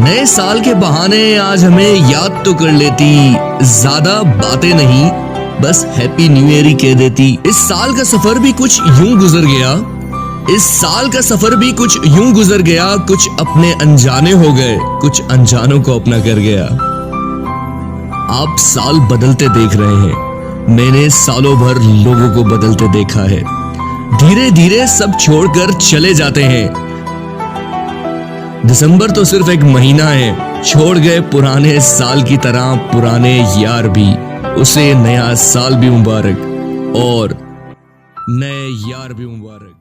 नए साल के बहाने आज हमें याद तो कर लेती, ज्यादा बातें नहीं, बस हैप्पी न्यू ईयर ही कह देती। इस साल का सफर भी कुछ यूं गुजर गया, इस साल का सफर भी कुछ यूं गुजर गया। कुछ अपने अनजाने हो गए, कुछ अनजानों को अपना कर गया। आप साल बदलते देख रहे हैं, मैंने सालों भर लोगों को बदलते देखा है। धीरे धीरे सब छोड़कर चले जाते हैं। दिसंबर तो सिर्फ एक महीना है, छोड़ गए पुराने साल की तरह पुराने यार भी। उसे नया साल भी मुबारक और नए यार भी मुबारक।